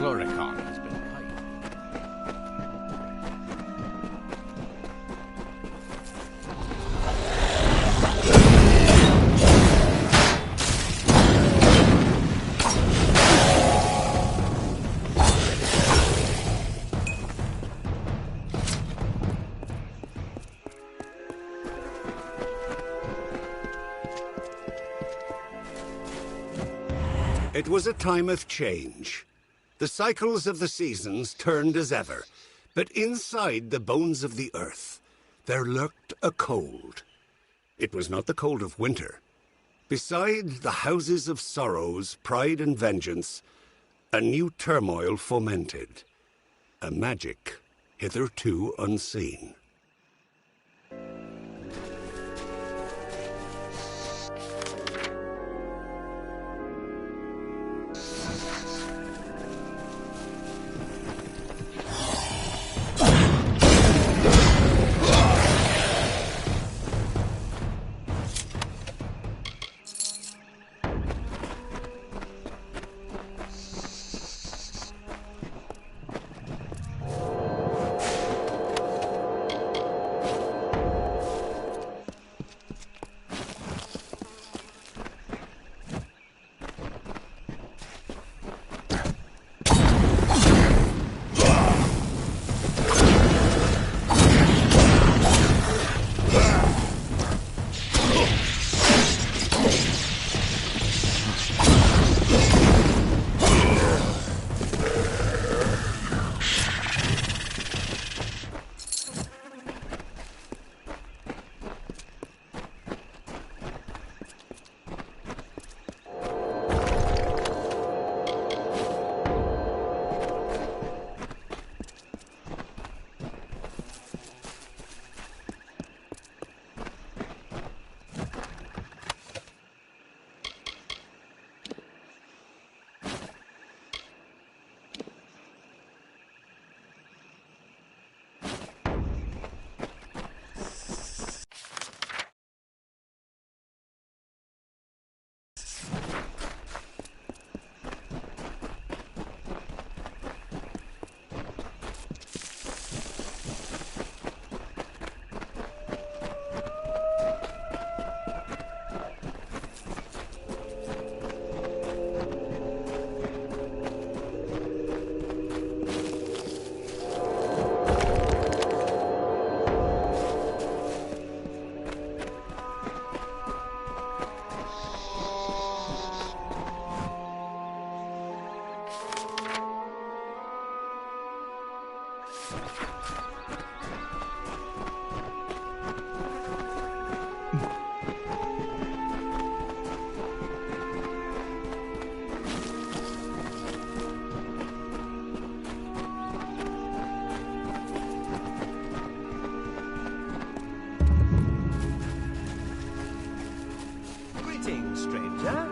Cluricon has been piped. It was a time of change. The cycles of the seasons turned as ever, but inside the bones of the earth, there lurked a cold. It was not the cold of winter. Beside the houses of sorrows, pride and vengeance, a new turmoil fomented. A magic hitherto unseen. Stranger?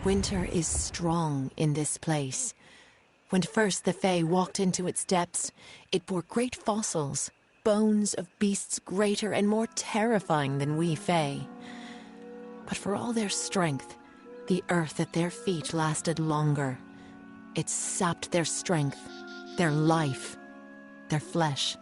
Winter is strong in this place. When first the Fae walked into its depths, it bore great fossils, bones of beasts greater and more terrifying than we Fae. But for all their strength, the earth at their feet lasted longer. It sapped their strength, their life, their flesh.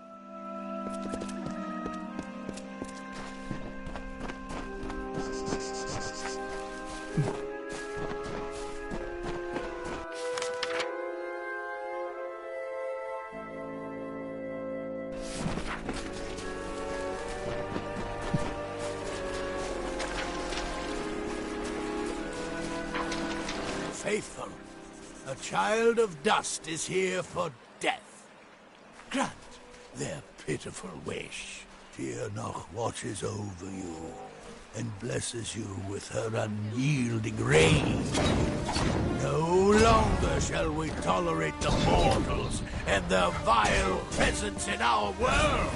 Faithful, a child of dust is here for death. Grant their pitiful wish. Fear Noch watches over you and blesses you with her unyielding rain. No longer shall we tolerate the mortals and their vile presence in our world.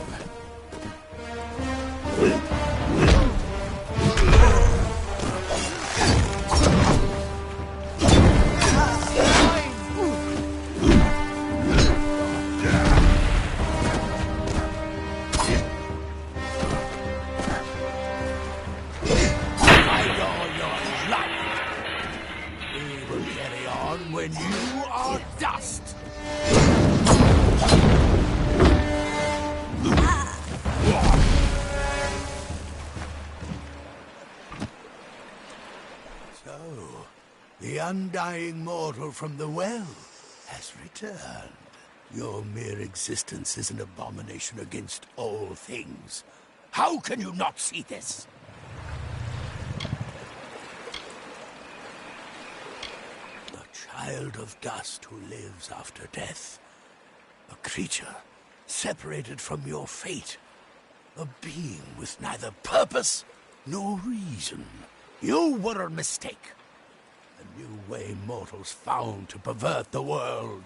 When you are dust. So, the undying mortal from the well has returned. Your mere existence is an abomination against all things. How can you not see this? Child of dust who lives after death. A creature separated from your fate. A being with neither purpose nor reason. You were a mistake. A new way mortals found to pervert the world.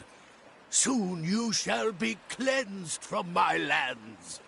Soon you shall be cleansed from my lands.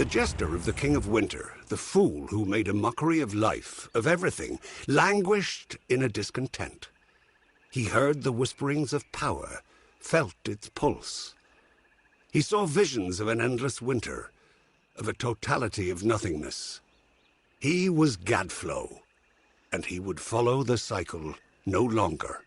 The jester of the King of Winter, the fool who made a mockery of life, of everything, languished in a discontent. He heard the whisperings of power, felt its pulse. He saw visions of an endless winter, of a totality of nothingness. He was Gadflow, and he would follow the cycle no longer.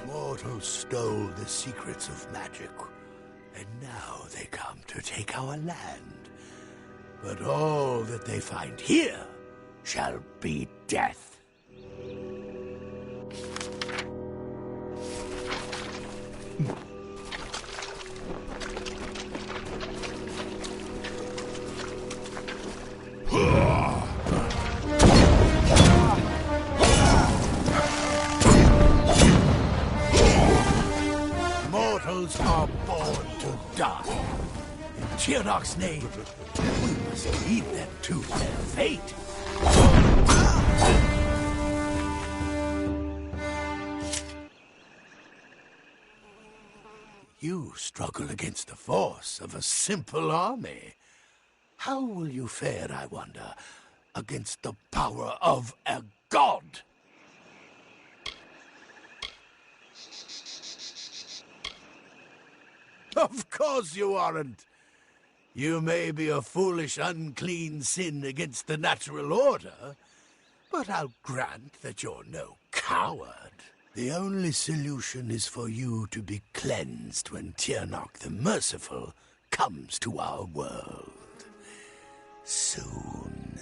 Mortals stole the secrets of magic, and now they come to take our land. But all that they find here shall be death. Mortals are born to die. In Tyrnak's name, we must lead them to their fate. You struggle against the force of a simple army. How will you fare, I wonder, against the power of a god? Of course you aren't. You may be a foolish, unclean sin against the natural order, but I'll grant that you're no coward. The only solution is for you to be cleansed when Tyrnak the Merciful comes to our world. Soon.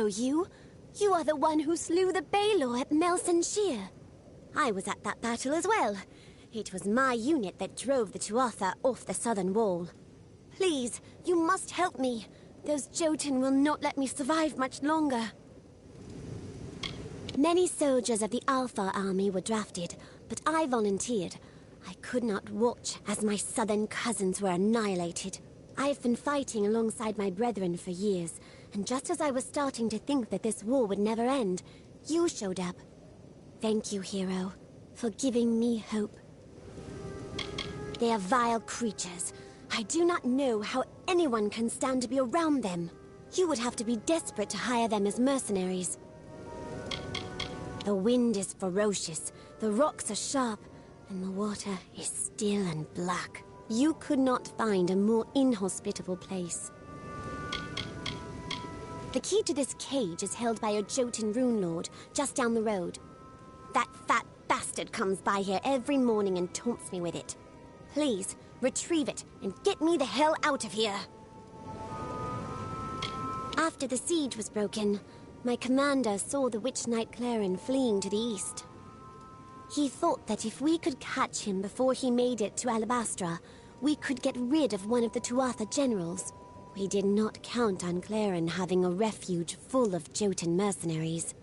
know you. You are the one who slew the Baelor at Melson Shear. I was at that battle as well. It was my unit that drove the Tuatha off the southern wall. Please, you must help me. Those Jotun will not let me survive much longer. Many soldiers of the Alpha army were drafted, but I volunteered. I could not watch as my southern cousins were annihilated. I have been fighting alongside my brethren for years, and just as I was starting to think that this war would never end, you showed up. Thank you, hero, for giving me hope. They are vile creatures. I do not know how anyone can stand to be around them. You would have to be desperate to hire them as mercenaries. The wind is ferocious, the rocks are sharp, and the water is still and black. You could not find a more inhospitable place. The key to this cage is held by a Jotun rune lord just down the road. That fat bastard comes by here every morning and taunts me with it. Please, retrieve it and get me the hell out of here. After the siege was broken, my commander saw the witch knight Claren fleeing to the east. He thought that if we could catch him before he made it to Alabastra, we could get rid of one of the Tuatha generals. We did not count on Claren having a refuge full of Jotun mercenaries.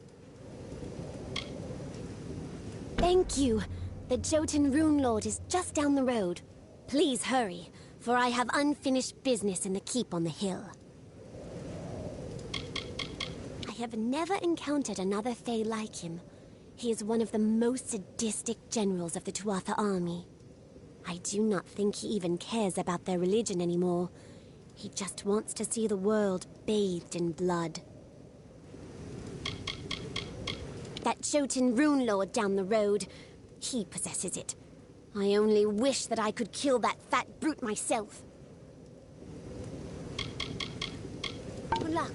Thank you. The Jotun rune lord is just down the road. Please hurry, for I have unfinished business in the keep on the hill. I have never encountered another Fae like him. He is one of the most sadistic generals of the Tuatha army. I do not think he even cares about their religion anymore. He just wants to see the world bathed in blood. That Jotun rune lord down the road, he possesses it. I only wish that I could kill that fat brute myself. Good luck.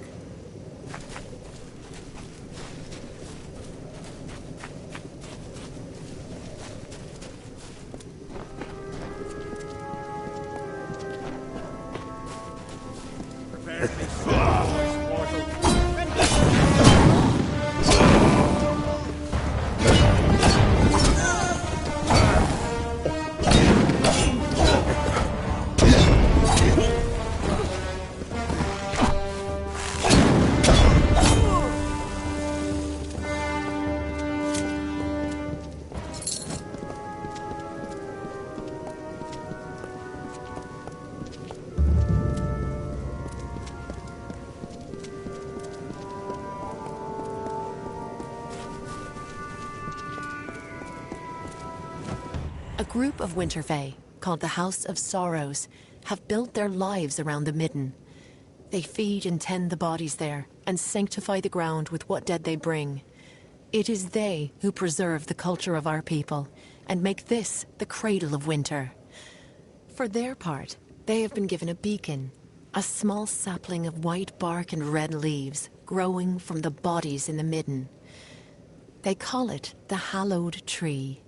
A group of Winter Fae, called the House of Sorrows, have built their lives around the Midden. They feed and tend the bodies there, and sanctify the ground with what dead they bring. It is they who preserve the culture of our people, and make this the cradle of winter. For their part, they have been given a beacon, a small sapling of white bark and red leaves, growing from the bodies in the Midden. They call it the Hallowed Tree.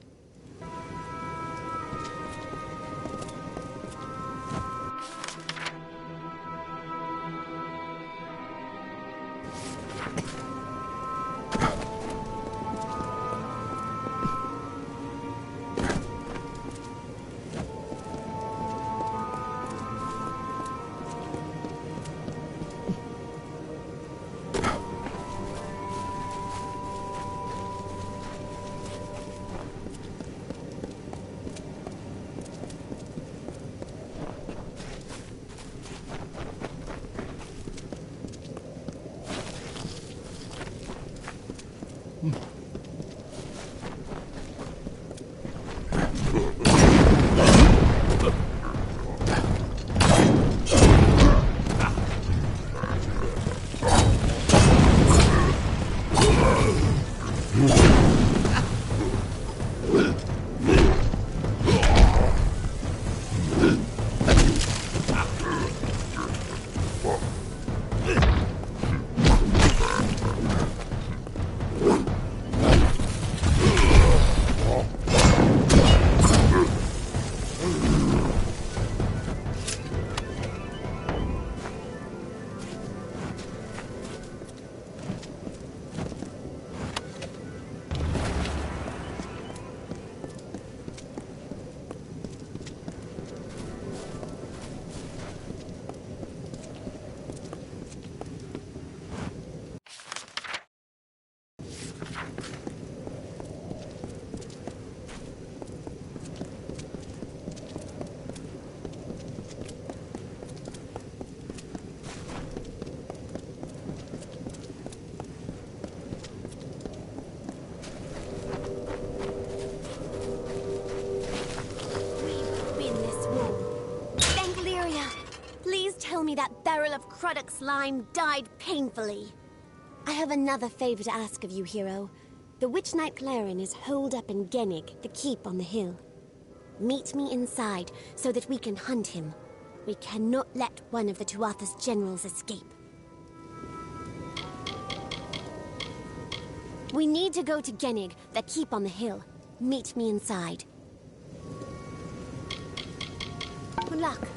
that barrel of Cruddock slime died painfully. I have another favor to ask of you, hero. The Witch Knight Clarin is holed up in Gennig, the keep on the hill. Meet me inside so that we can hunt him. We cannot let one of the Tuatha's generals escape. We need to go to Gennig, the keep on the hill. Meet me inside. Good luck.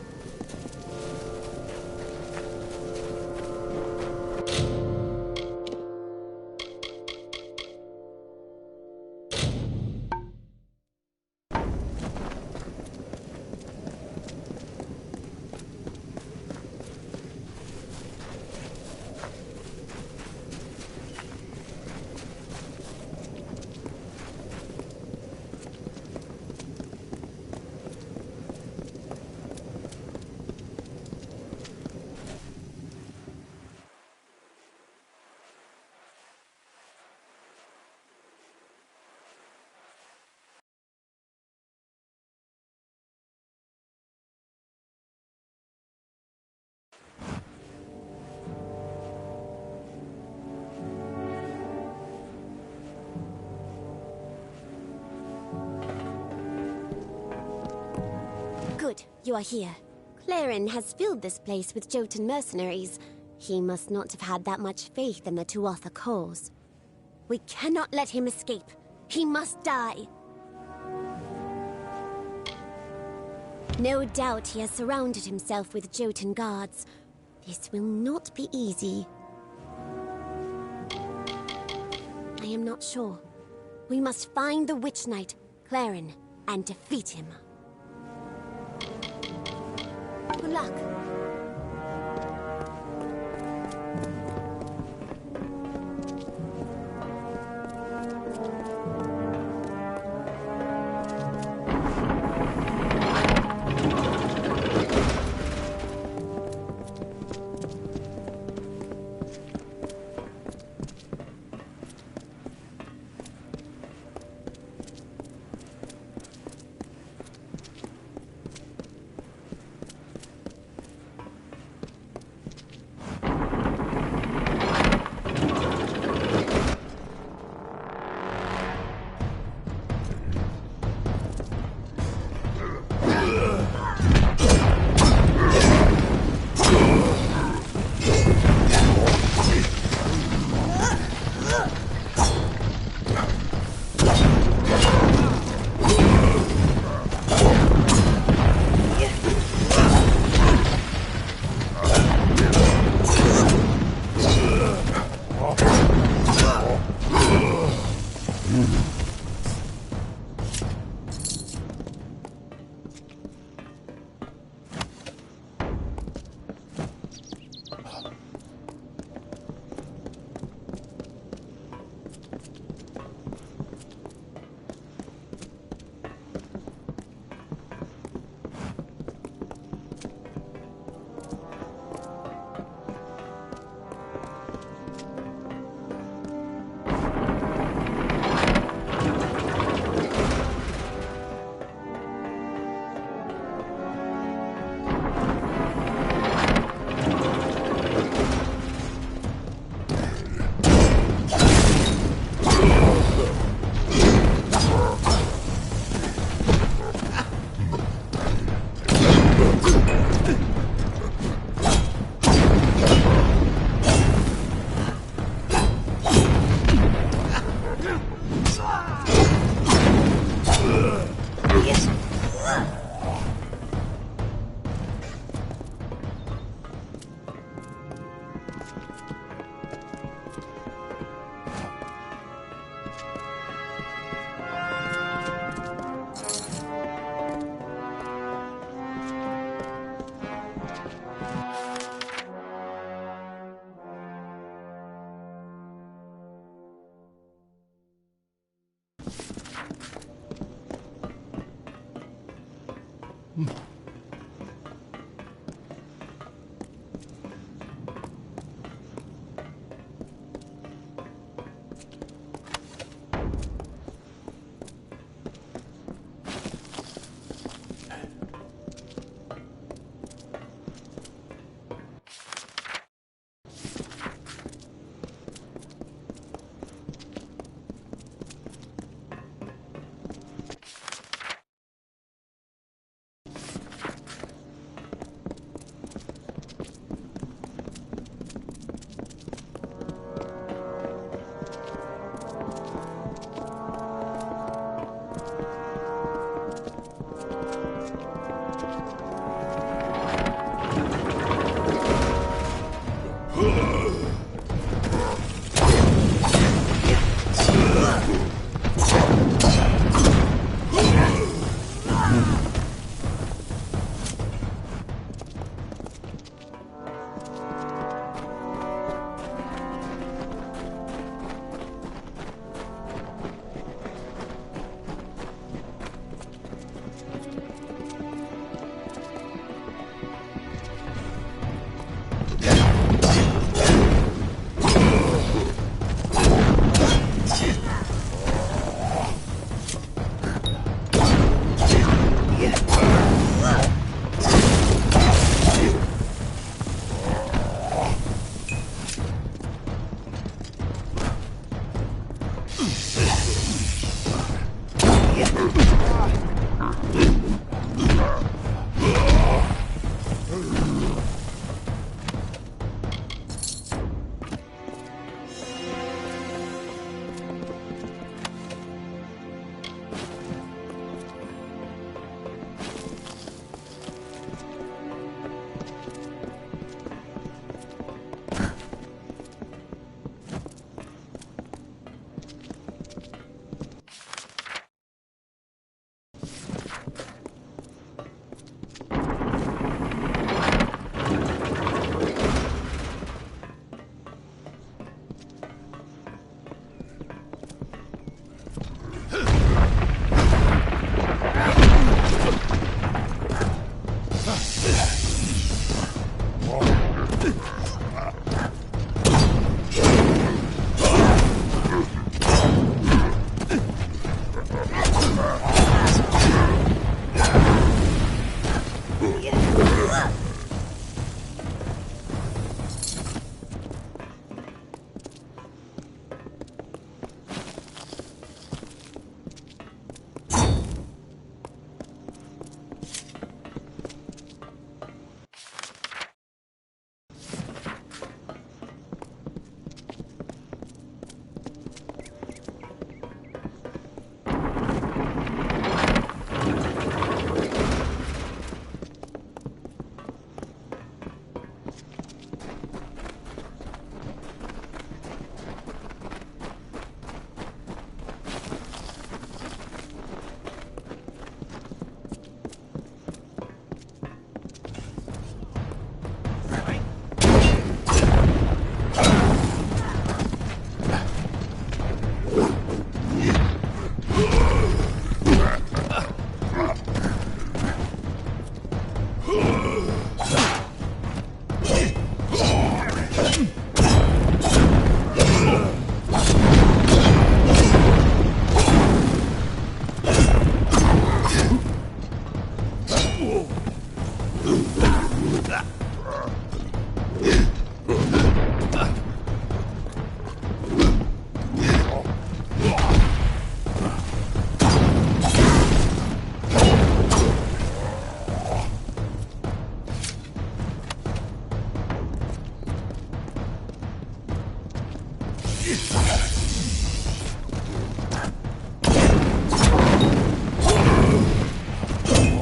Good, you are here. Clarin has filled this place with Jotun mercenaries. He must not have had that much faith in the Tuatha cause. We cannot let him escape. He must die. No doubt he has surrounded himself with Jotun guards. This will not be easy. I am not sure. We must find the Witch Knight, Clarin, and defeat him. Good luck.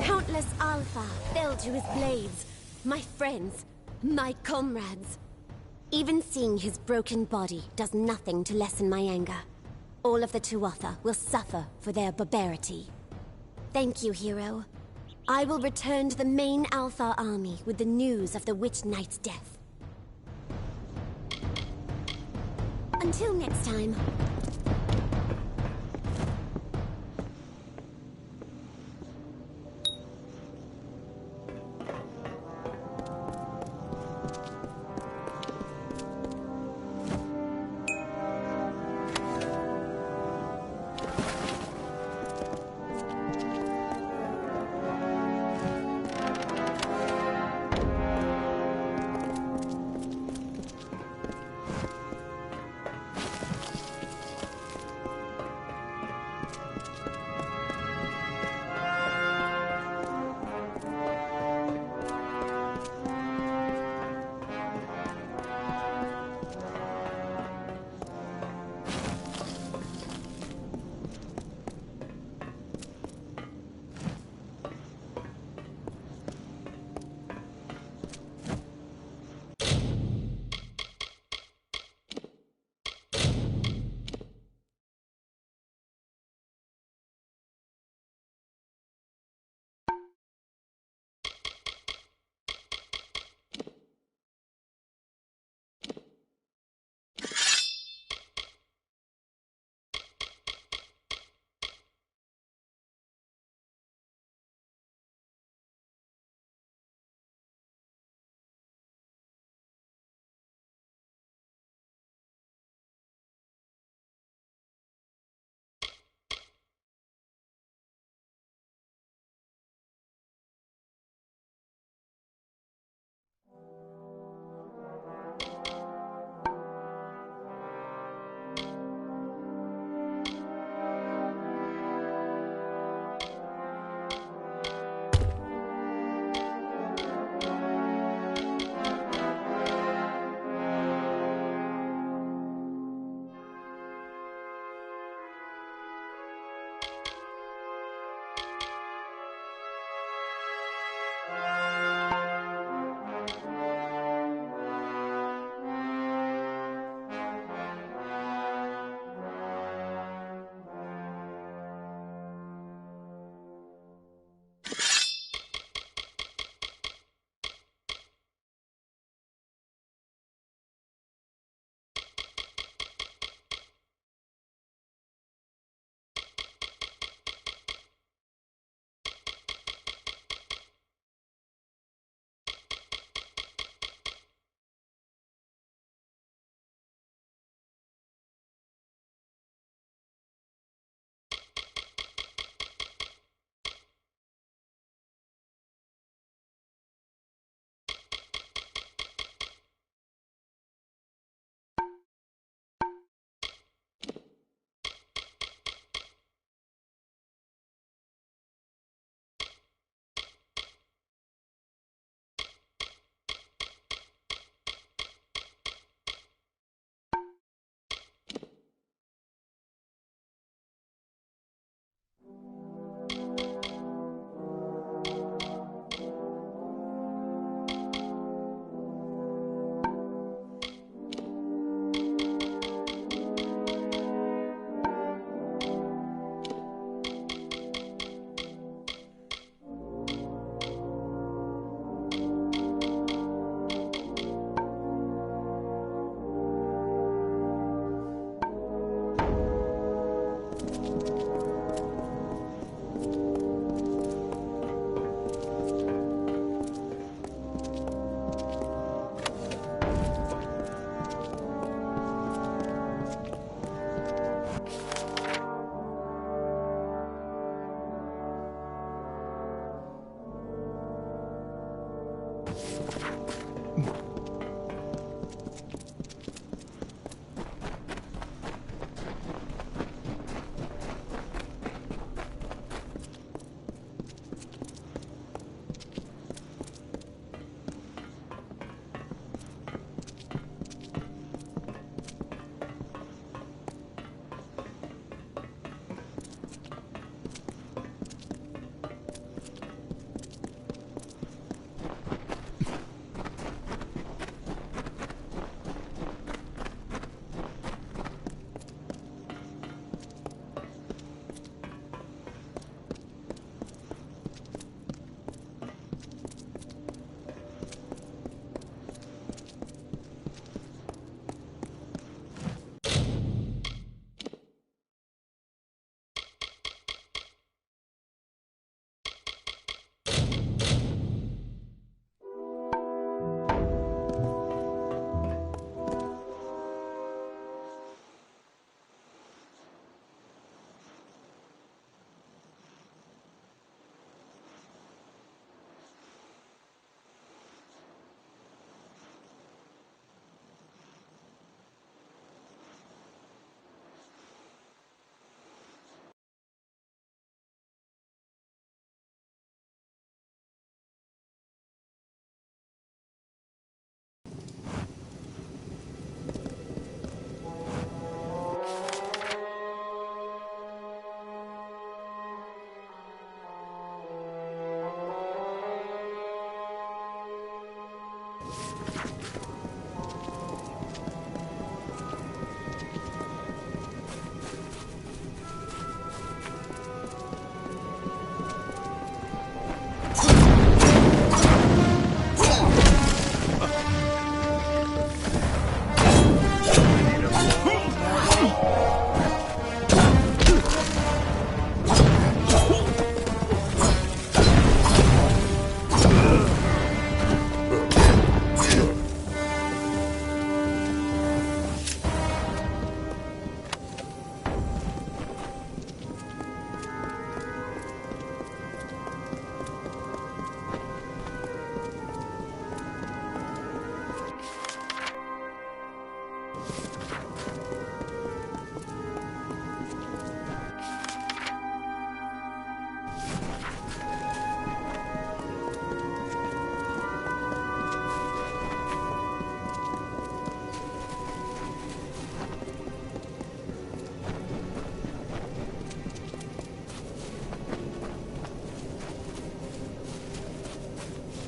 Countless Alpha fell to his blades. My friends, my comrades. Even seeing his broken body does nothing to lessen my anger. All of the Tuatha will suffer for their barbarity. Thank you, hero. I will return to the main Alpha army with the news of the Witch Knight's death. Until next time.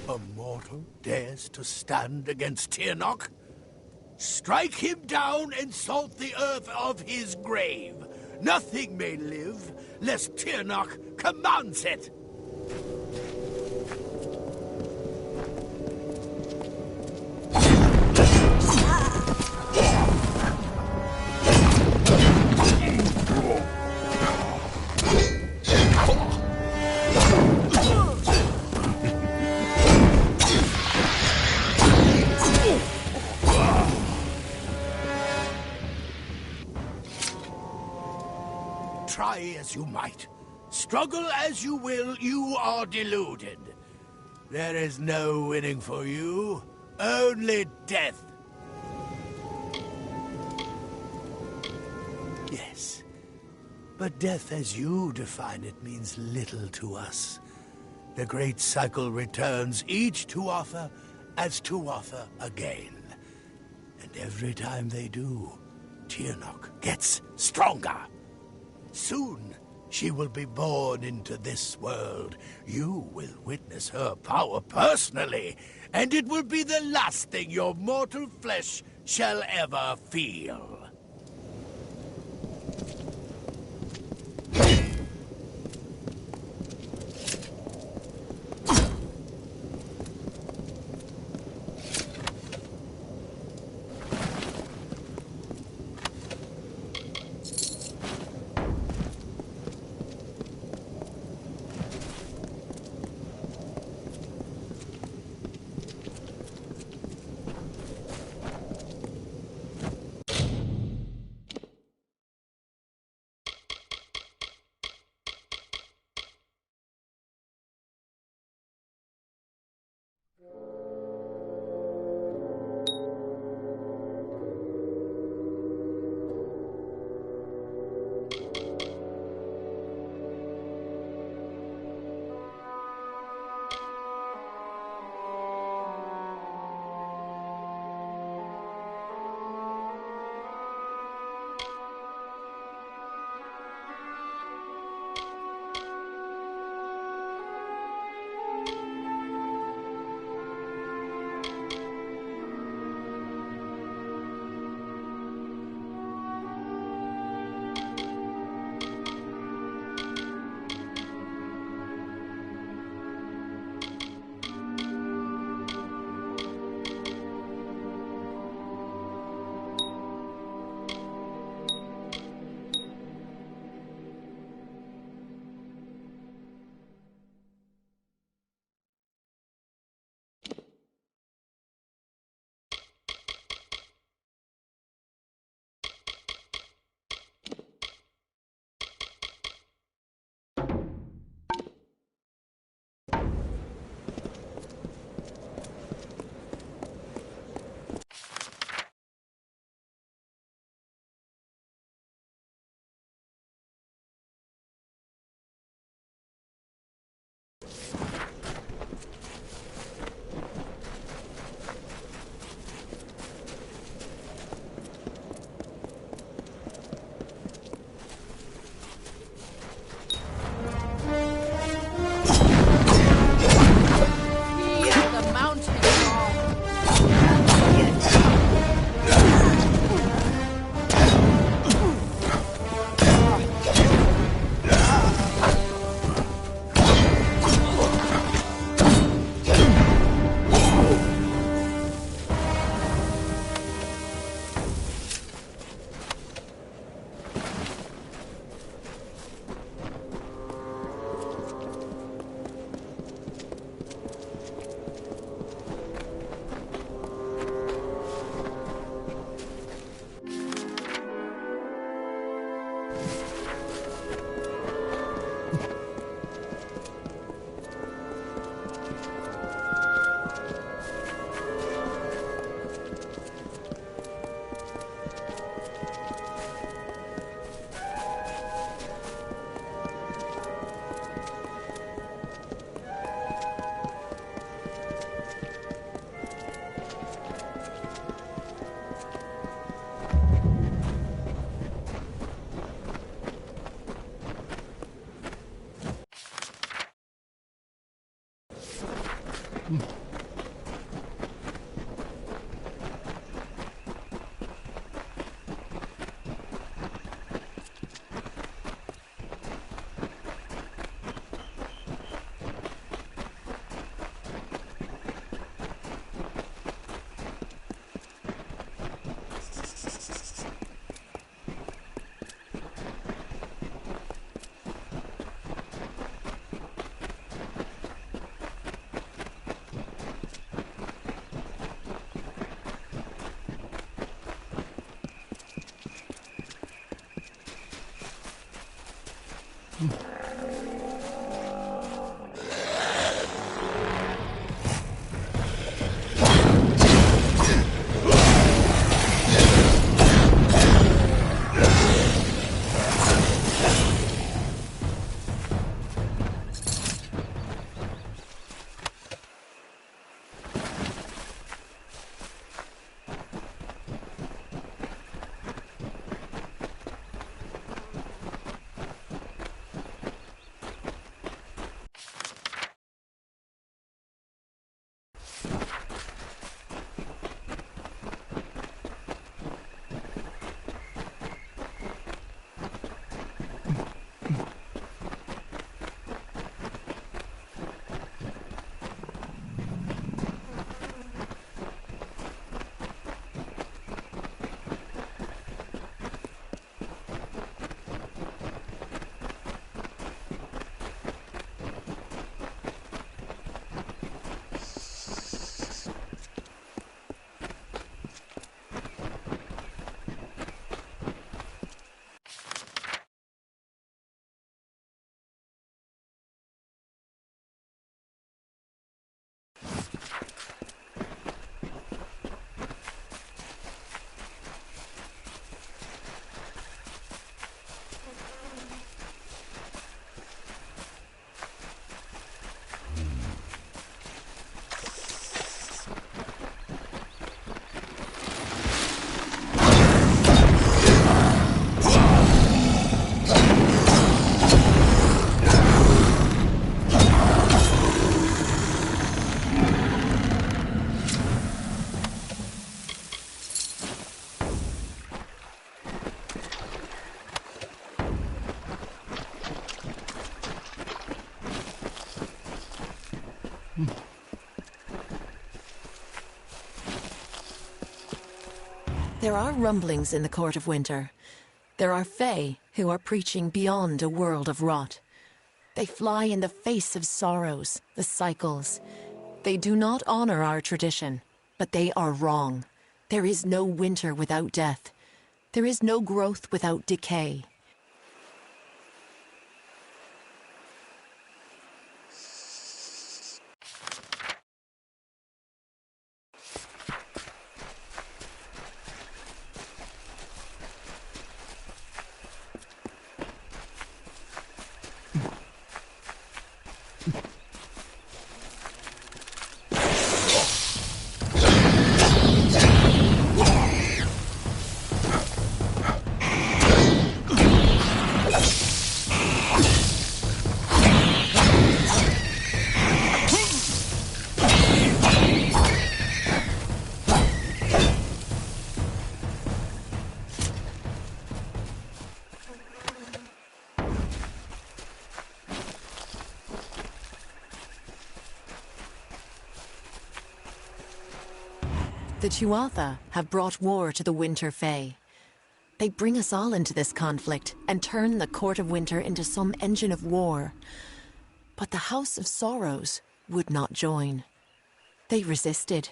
A mortal dares to stand against Tirnoch? Strike him down and salt the earth of his grave. Nothing may live, lest Tirnoch commands it. Try as you might, struggle as you will, you are deluded. There is no winning for you, only death. Yes, but death as you define it means little to us. The great cycle returns, each to offer as to offer again. And every time they do, Tirnoch gets stronger. Soon, she will be born into this world. You will witness her power personally, and it will be the last thing your mortal flesh shall ever feel. There are rumblings in the Court of Winter. There are Fae who are preaching beyond a world of rot. They fly in the face of sorrows, the cycles. They do not honor our tradition, but they are wrong. There is no winter without death. There is no growth without decay. The Tuatha have brought war to the Winter Fae. They bring us all into this conflict and turn the Court of Winter into some engine of war. But the House of Sorrows would not join. They resisted.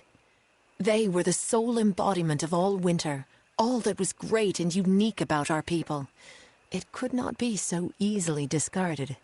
They were the sole embodiment of all winter, all that was great and unique about our people. It could not be so easily discarded.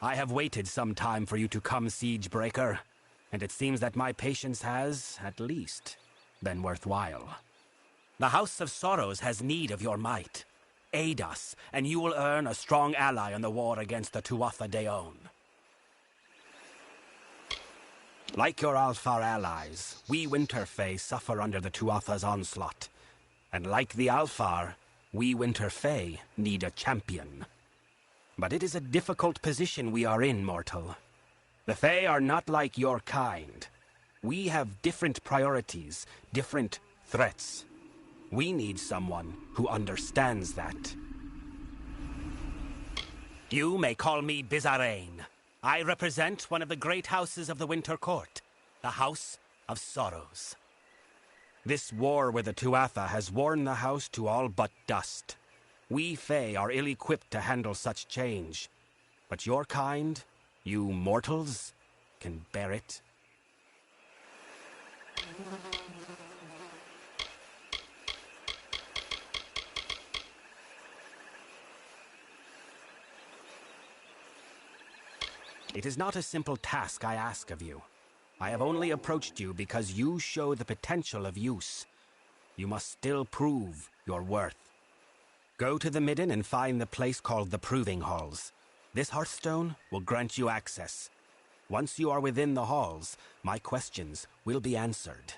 I have waited some time for you to come, Siegebreaker, and it seems that my patience has, at least, been worthwhile. The House of Sorrows has need of your might. Aid us, and you will earn a strong ally in the war against the Tuatha Deon. Like your Alfar allies, we Winterfae suffer under the Tuatha's onslaught. And like the Alfar, we Winterfae need a champion. But it is a difficult position we are in, mortal. The Fae are not like your kind. We have different priorities, different threats. We need someone who understands that. You may call me Bizarrain. I represent one of the great houses of the Winter Court, the House of Sorrows. This war with the Tuatha has worn the house to all but dust. We Fae are ill-equipped to handle such change. But your kind, you mortals, can bear it. It is not a simple task I ask of you. I have only approached you because you show the potential of use. You must still prove your worth. Go to the Midden and find the place called the Proving Halls. This Hearthstone will grant you access. Once you are within the halls, my questions will be answered.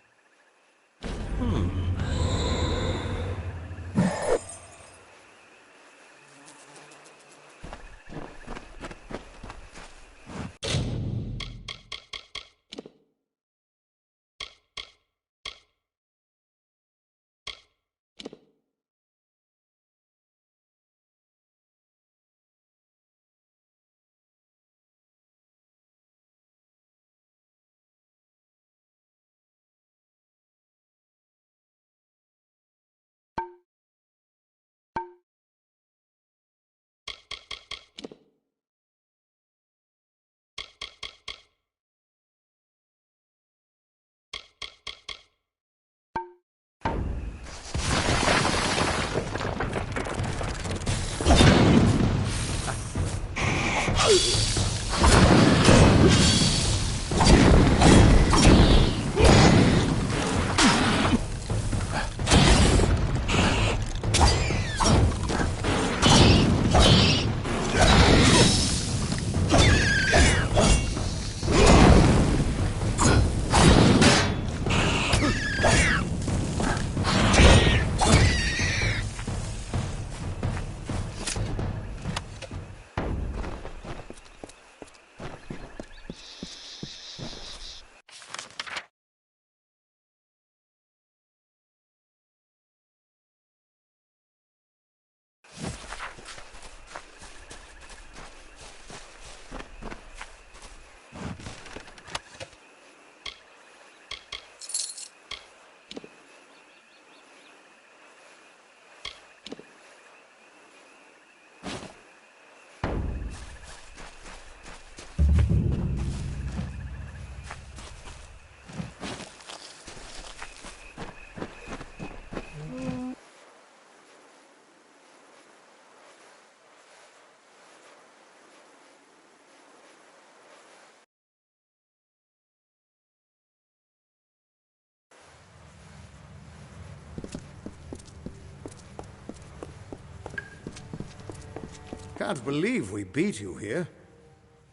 Can't believe we beat you here.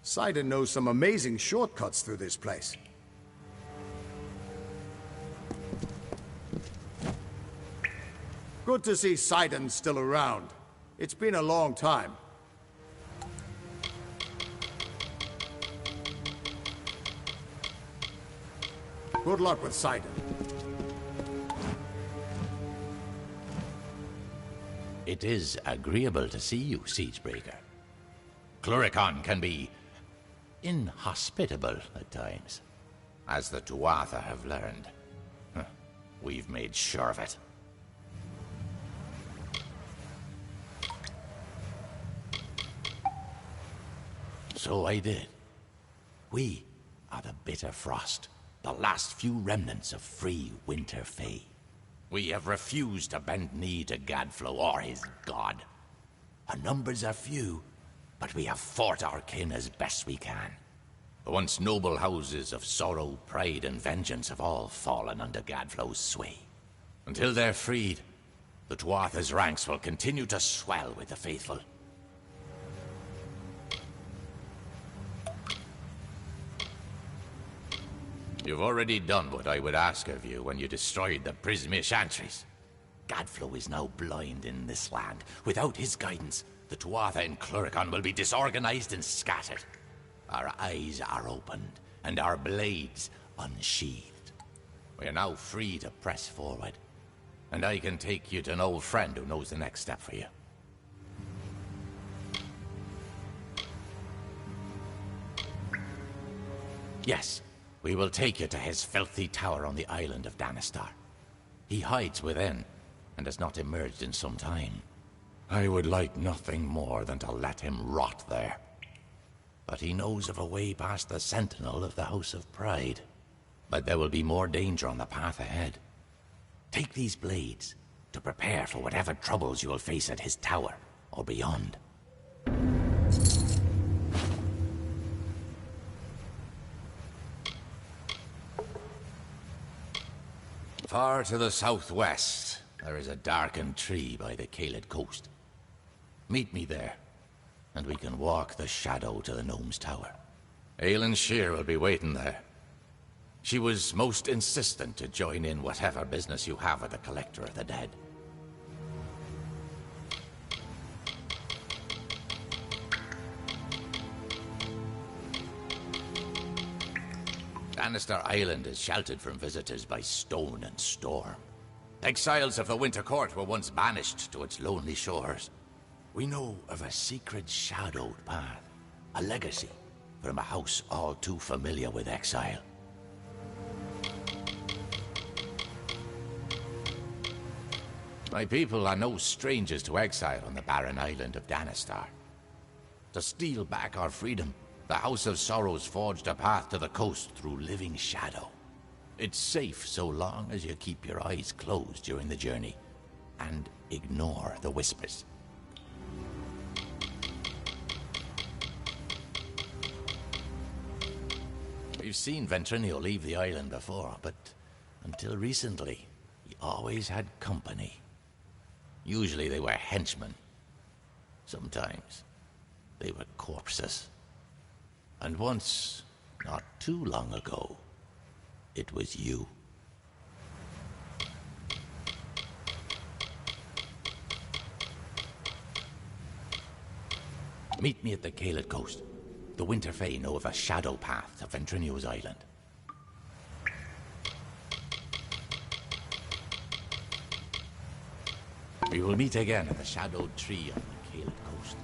Sidon knows some amazing shortcuts through this place. Good to see Sidon still around. It's been a long time. Good luck with Sidon. It is agreeable to see you, Siegebreaker. Cluricon can be inhospitable at times, as the Tuatha have learned. We've made sure of it. So I did. We are the Bitter Frost, the last few remnants of free Winter Fae. We have refused to bend knee to Gadflow or his god. Our numbers are few, but we have fought our kin as best we can. The once noble houses of Sorrow, Pride, and Vengeance have all fallen under Gadflow's sway. Until they're freed, the Tuatha's ranks will continue to swell with the faithful. You've already done what I would ask of you when you destroyed the Prismish Chantries. Gadflow is now blind in this land. Without his guidance, the Tuatha in Cluricon will be disorganized and scattered. Our eyes are opened, and our blades unsheathed. We are now free to press forward, and I can take you to an old friend who knows the next step for you. Yes. We will take you to his filthy tower on the island of Danistar. He hides within, and has not emerged in some time. I would like nothing more than to let him rot there. But he knows of a way past the sentinel of the House of Pride. But there will be more danger on the path ahead. Take these blades to prepare for whatever troubles you will face at his tower or beyond. Far to the southwest, there is a darkened tree by the Caelid coast. Meet me there, and we can walk the shadow to the gnome's tower. Aelin Shear will be waiting there. She was most insistent to join in whatever business you have with the Collector of the Dead. Bannister Island is sheltered from visitors by stone and storm. Exiles of the Winter Court were once banished to its lonely shores. We know of a secret shadowed path, a legacy from a house all too familiar with exile. My people are no strangers to exile on the barren island of Danistar. To steal back our freedom, the House of Sorrows forged a path to the coast through living shadow. It's safe so long as you keep your eyes closed during the journey, and ignore the whispers. We've seen Ventrinio leave the island before, but until recently, he always had company. Usually they were henchmen. Sometimes they were corpses. And once, not too long ago, it was you. Meet me at the Caelid coast. The Winter Fae know of a shadow path to Ventrinio's island. We will meet again at the shadowed tree on the Caelid coast.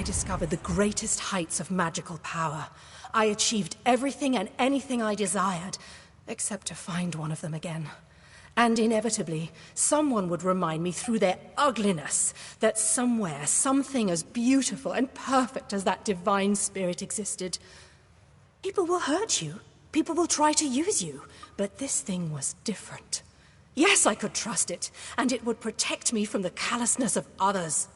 discovered the greatest heights of magical power. I achieved everything and anything I desired, except to find one of them again. And inevitably, someone would remind me through their ugliness that somewhere, something as beautiful and perfect as that divine spirit existed. People will hurt you. People will try to use you. But this thing was different. Yes, I could trust it, and it would protect me from the callousness of others.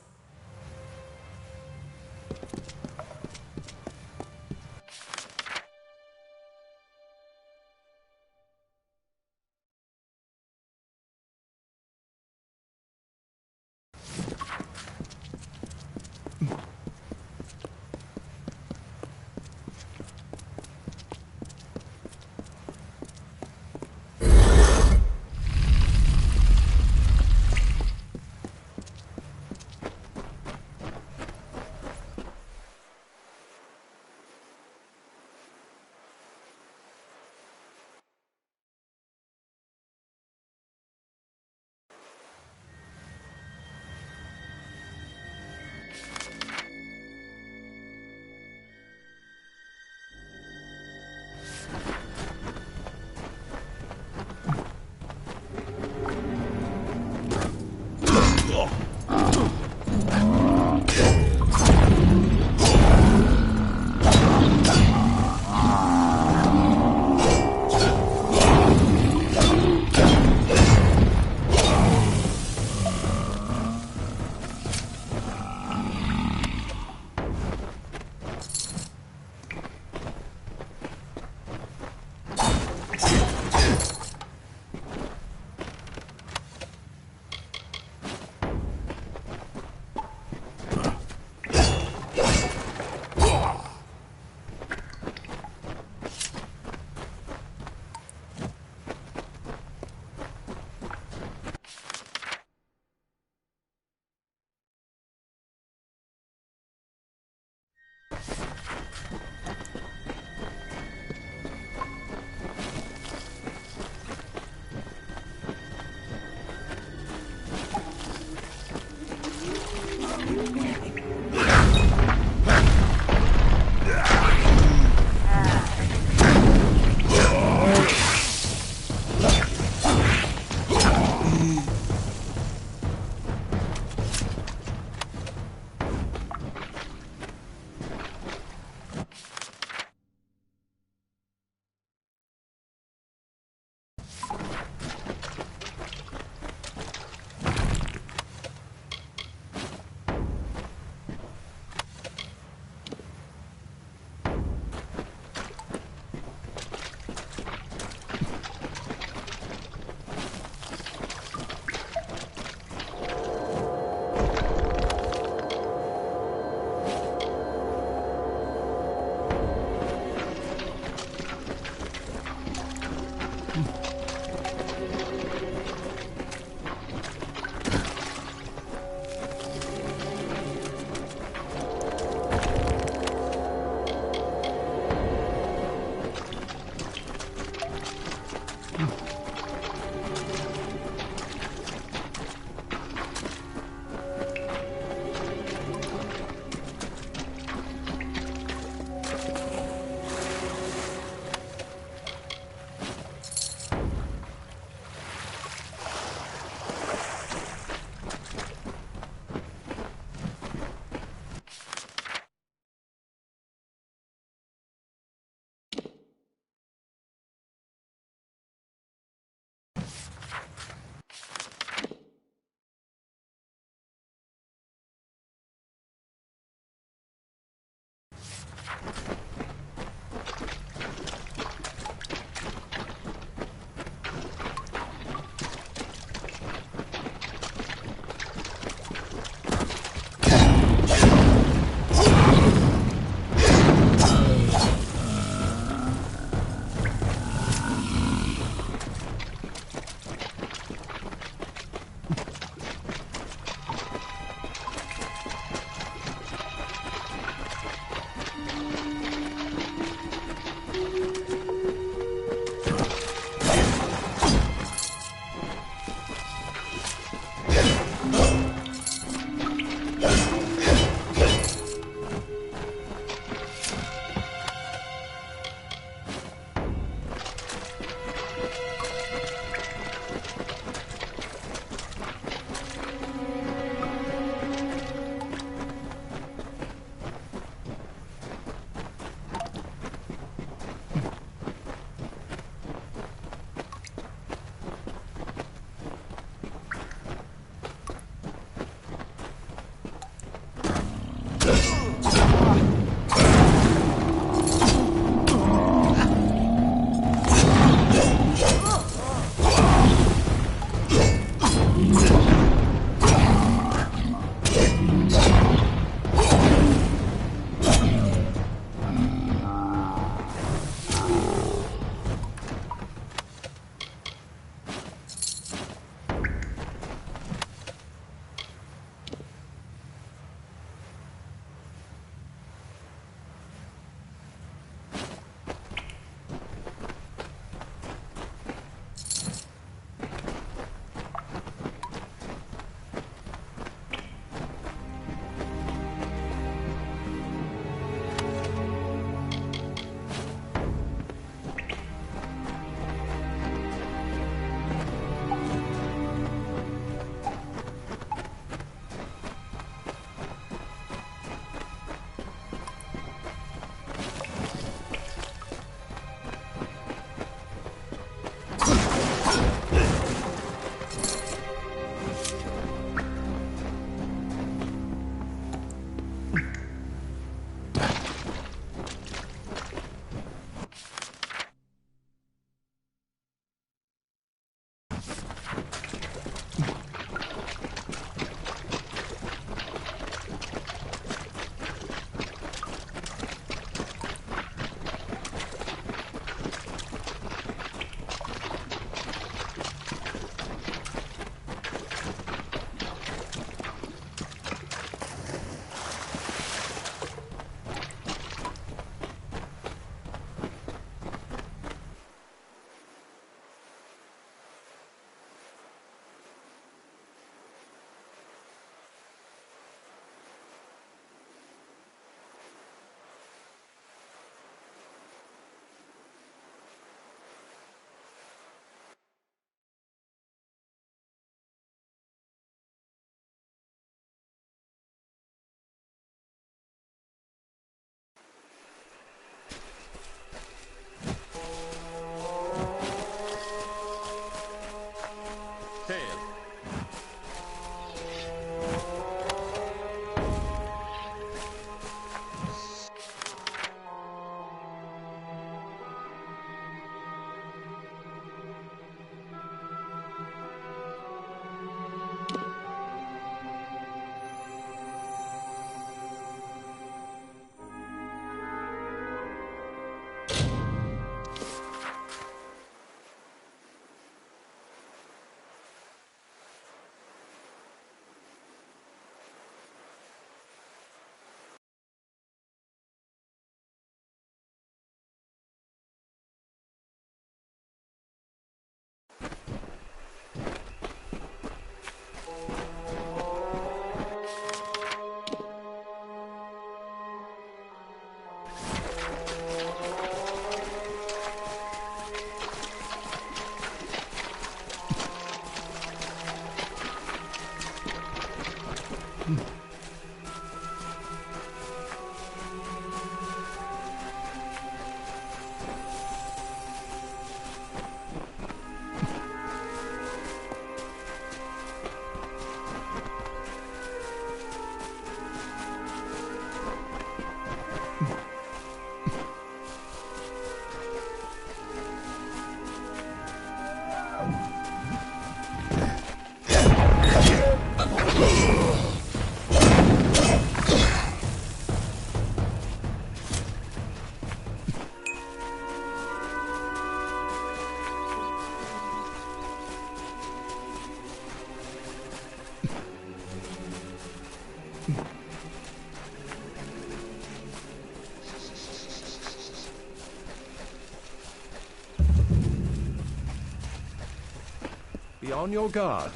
Be on your guard.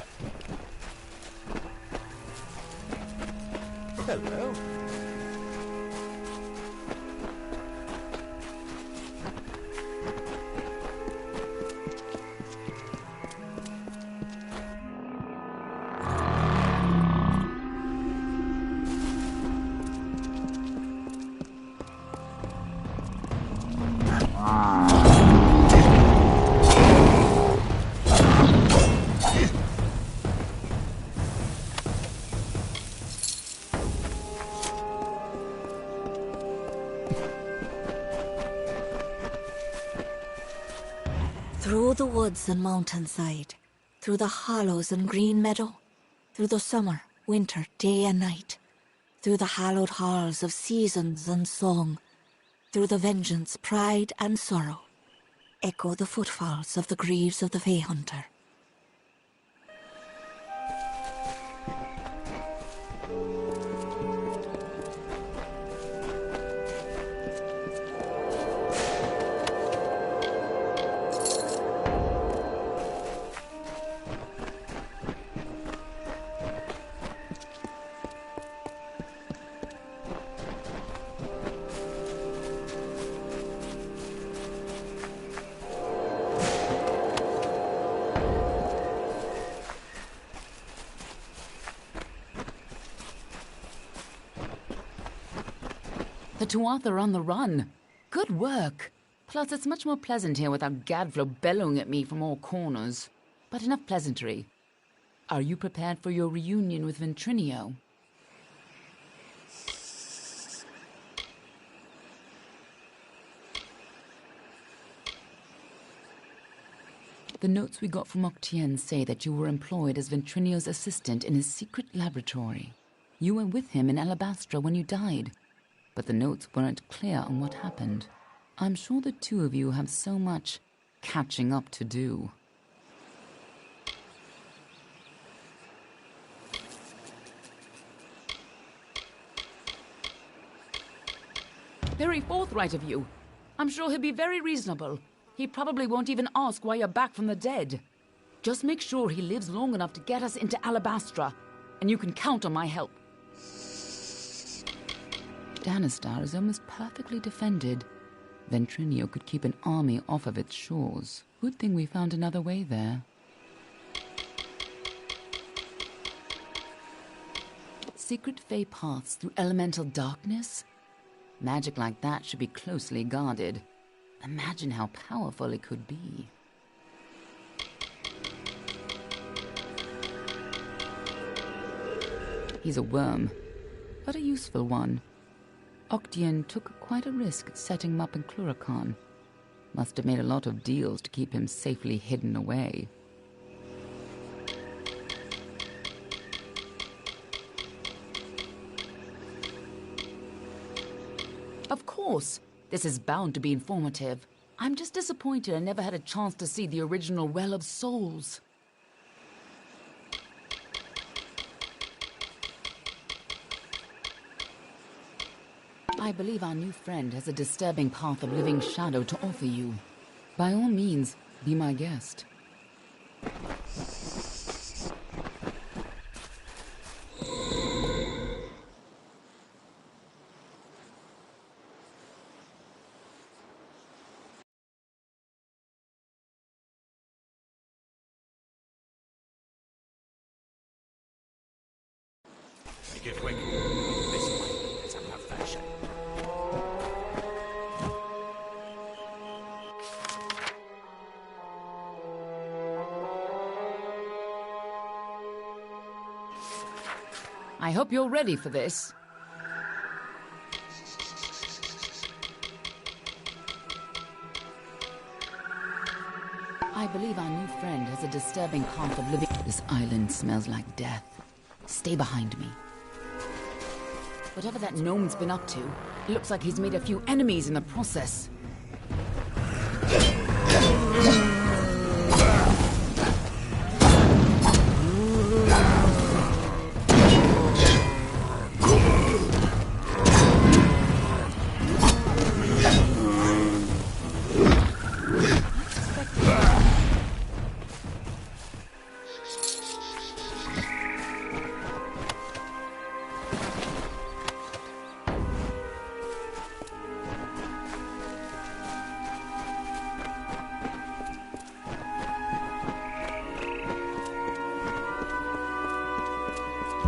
Hello. Through the woods and mountainside, through the hollows and green meadow, through the summer, winter, day and night, through the hallowed halls of seasons and song, through the vengeance, pride and sorrow, echo the footfalls of the greaves of the Fey Hunter. The Tuatha are on the run. Good work. Plus, it's much more pleasant here without Gadflow bellowing at me from all corners. But enough pleasantry. Are you prepared for your reunion with Ventrinio? The notes we got from Octien say that you were employed as Ventrinio's assistant in his secret laboratory. You were with him in Alabastra when you died. But the notes weren't clear on what happened. I'm sure the two of you have so much catching up to do. Very forthright of you. I'm sure he'll be very reasonable. He probably won't even ask why you're back from the dead. Just make sure he lives long enough to get us into Alabastra, and you can count on my help. Danistar is almost perfectly defended. Ventrinio could keep an army off of its shores. Good thing we found another way there. Secret Fey paths through elemental darkness? Magic like that should be closely guarded. Imagine how powerful it could be. He's a worm, but a useful one. Octien took quite a risk setting him up in Cluracan. Must have made a lot of deals to keep him safely hidden away. Of course, this is bound to be informative. I'm just disappointed I never had a chance to see the original Well of Souls. I believe our new friend has a disturbing path of living shadow to offer you. By all means, be my guest. Make it quick. This one is a perfection. I hope you're ready for this. I believe our new friend has a disturbing path of living. This island smells like death. Stay behind me. Whatever that gnome's been up to, it looks like he's made a few enemies in the process.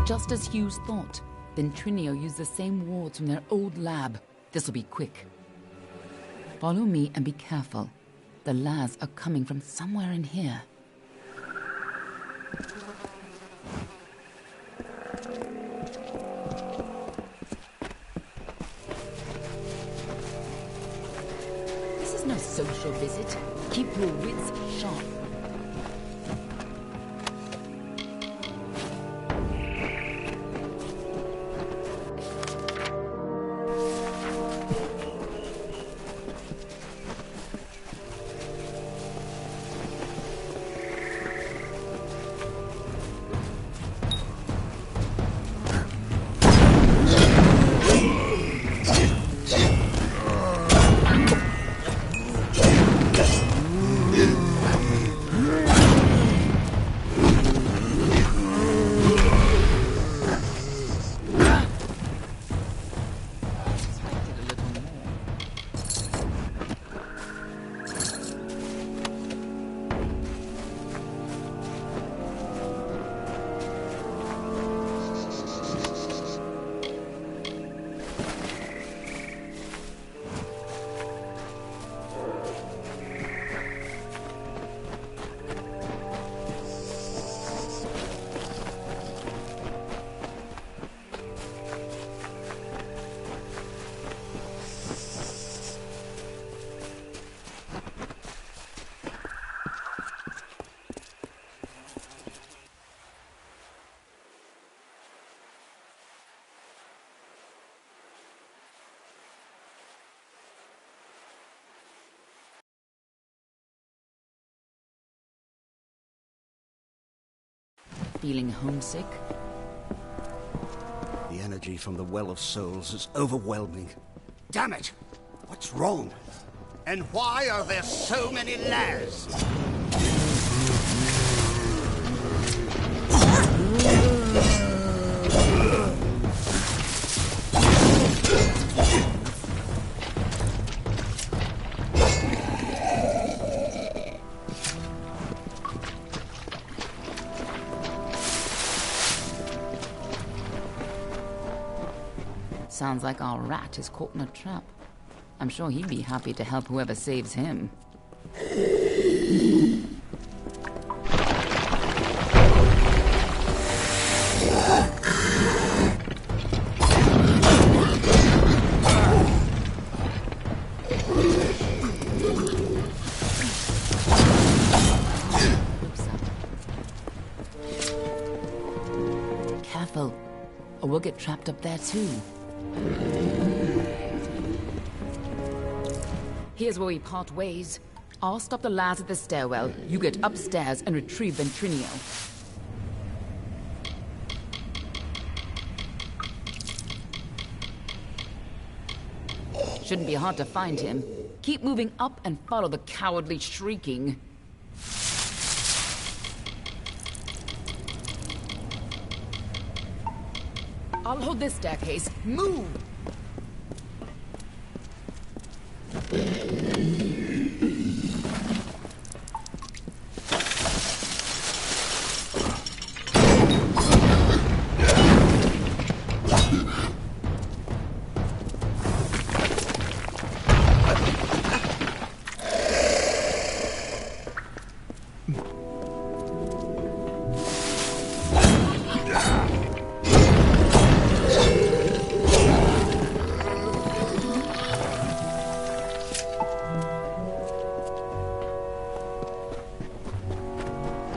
Just as Hughes thought, Ventrinio used the same wards from their old lab. This'll be quick. Follow me and be careful. The Laz are coming from somewhere in here. This is no social visit. Keep your wits sharp. Feeling homesick? The energy from the Well of Souls is overwhelming. Damn it! What's wrong? And why are there so many Laz? Sounds like our rat is caught in a trap. I'm sure he'd be happy to help whoever saves him. Careful, or we'll get trapped up there too. Here's where we part ways. I'll stop the Laz at the stairwell. You get upstairs and retrieve Ventrinio. Shouldn't be hard to find him. Keep moving up and follow the cowardly shrieking. I'll hold this staircase. Move!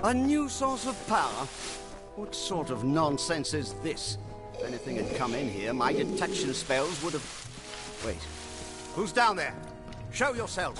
A new source of power? What sort of nonsense is this? If anything had come in here, my detection spells would have... Wait. Who's down there? Show yourself!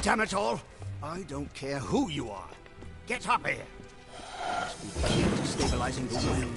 Damn it all! I don't care who you are. Get up here! Must be key to stabilizing the well.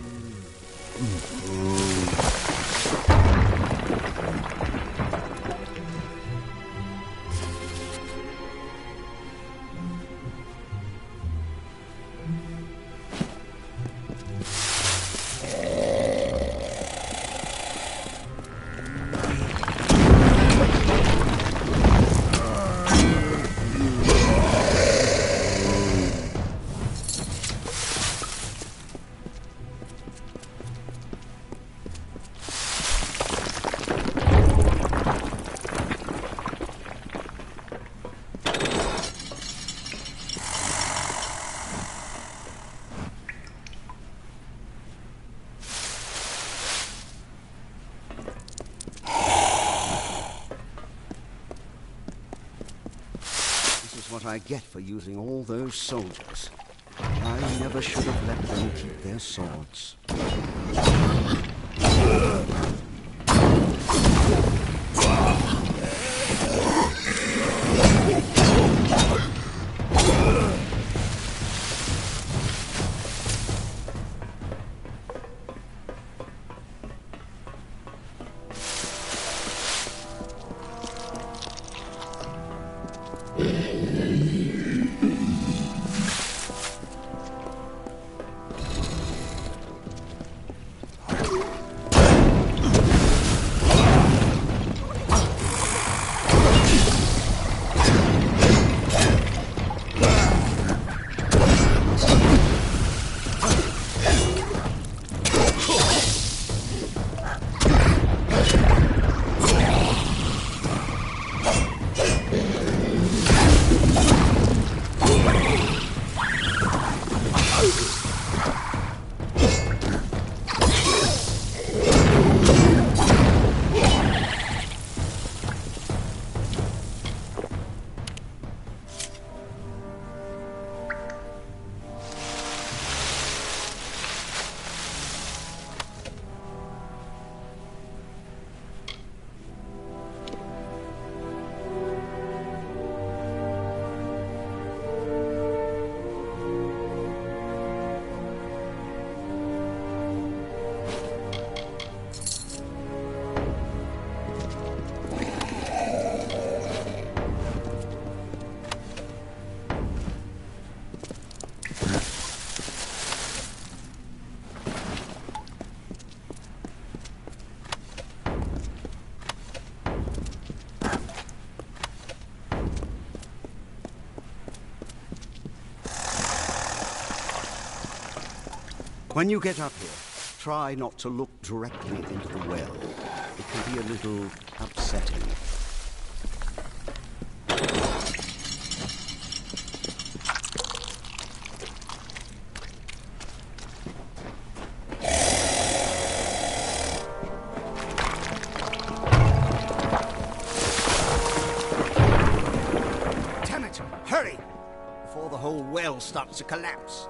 what I get for using all those soldiers. I never should have let them keep their swords. When you get up here, try not to look directly into the well. It can be a little upsetting. Damn it! Hurry! Before the whole well starts to collapse.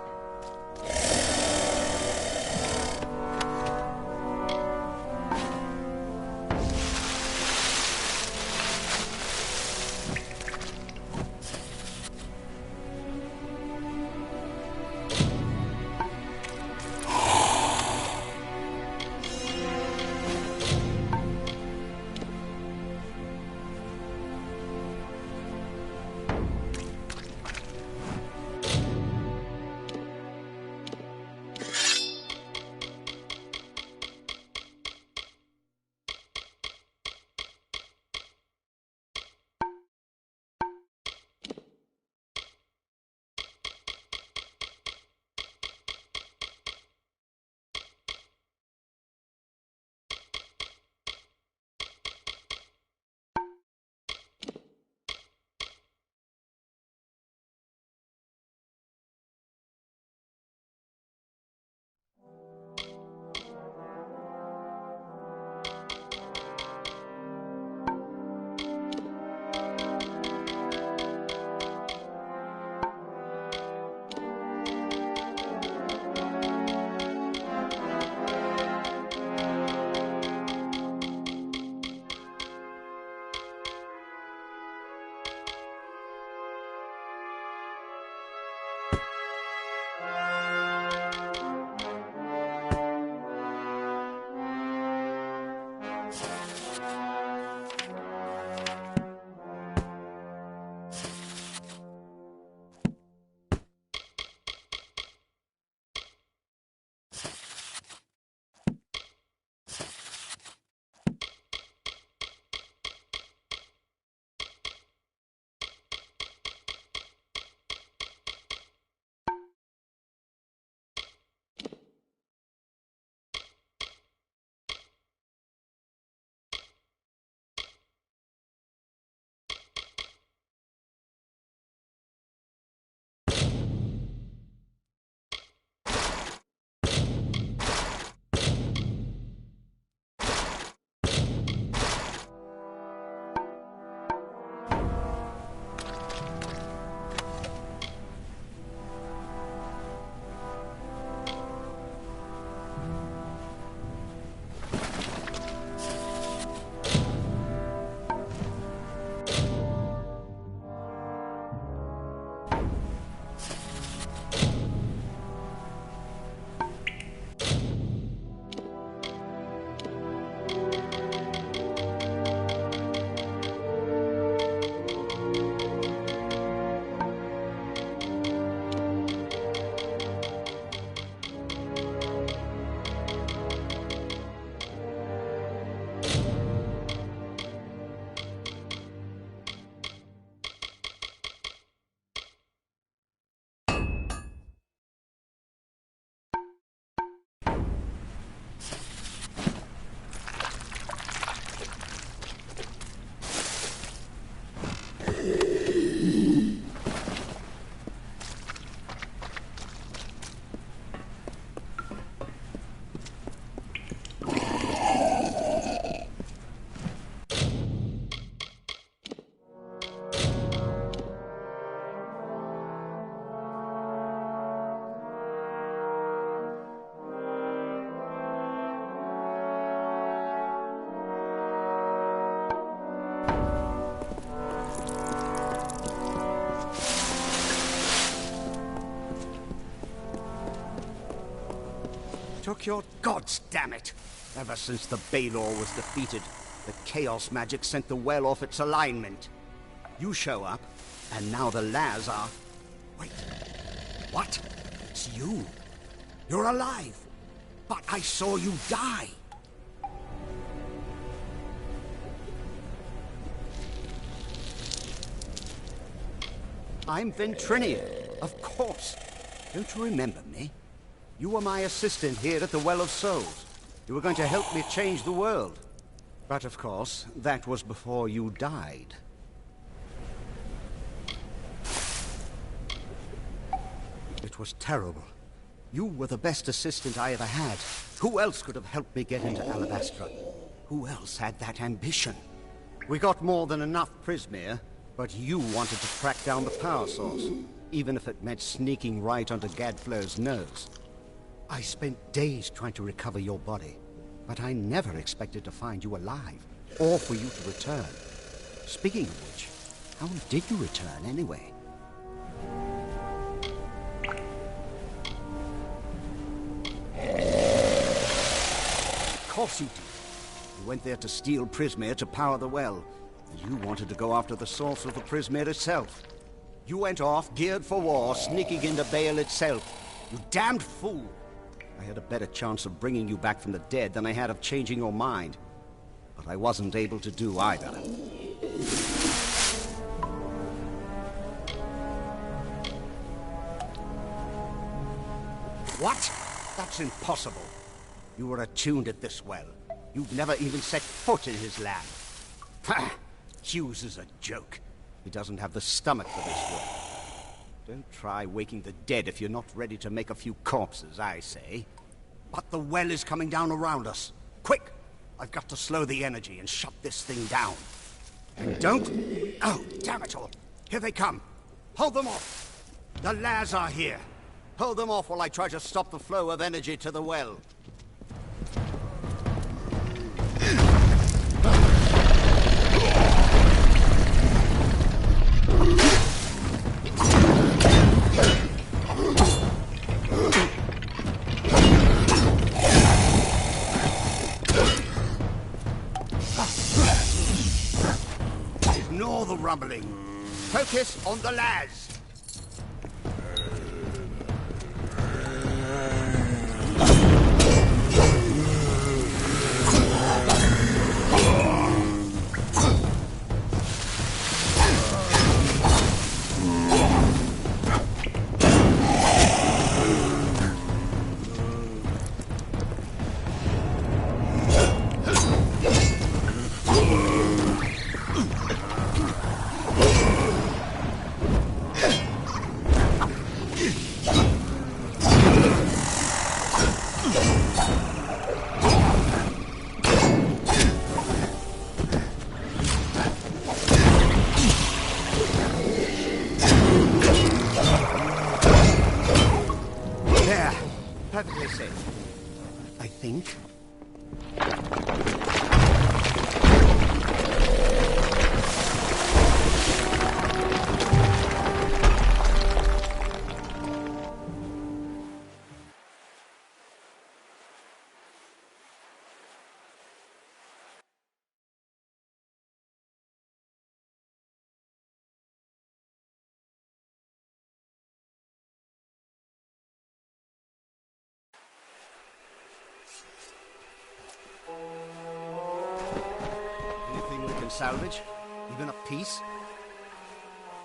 broke your gods, damn it! Ever since the Baelor was defeated, the chaos magic sent the well off its alignment. You show up, and now the Laz are... Wait, what? It's you. You're alive. But I saw you die. I'm Ventrinian, of course. Don't you remember me? You were my assistant here at the Well of Souls. You were going to help me change the world. But of course, that was before you died. It was terrible. You were the best assistant I ever had. Who else could have helped me get into Alabastra? Who else had that ambition? We got more than enough Prismere, but you wanted to track down the power source, even if it meant sneaking right under Gadflow's nose. I spent days trying to recover your body, but I never expected to find you alive, or for you to return. Speaking of which, how did you return anyway? Of course you did. You went there to steal Prismere to power the well. You wanted to go after the source of the Prismere itself. You went off, geared for war, sneaking into Baal itself. You damned fool! I had a better chance of bringing you back from the dead than I had of changing your mind. But I wasn't able to do either. What? That's impossible. You were attuned at this well. You've never even set foot in his land. Ha! Hughes is a joke. He doesn't have the stomach for this work. Don't try waking the dead if you're not ready to make a few corpses, I say. But the well is coming down around us. Quick! I've got to slow the energy and shut this thing down. And don't... Oh, damn it all! Here they come! Hold them off! The Laz are here! Hold them off while I try to stop the flow of energy to the well. Ignore the rumbling. Focus on the Laz. Perfectly safe. I think. Anything we can salvage? Even a piece?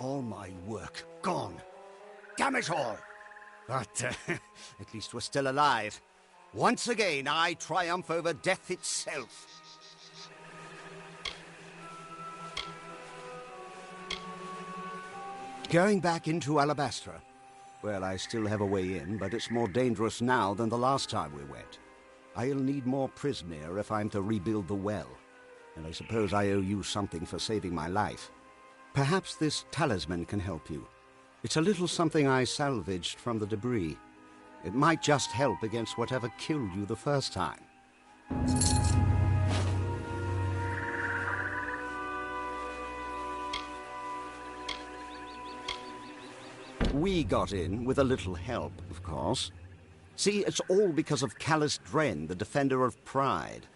All my work gone. Damn it all! But at least we're still alive. Once again, I triumph over death itself. Going back into Alabastra. Well, I still have a way in, but it's more dangerous now than the last time we went. I'll need more Prismere if I'm to rebuild the well. And I suppose I owe you something for saving my life. Perhaps this talisman can help you. It's a little something I salvaged from the debris. It might just help against whatever killed you the first time. We got in with a little help, of course. See, it's all because of Callus Dren, the Defender of Pride.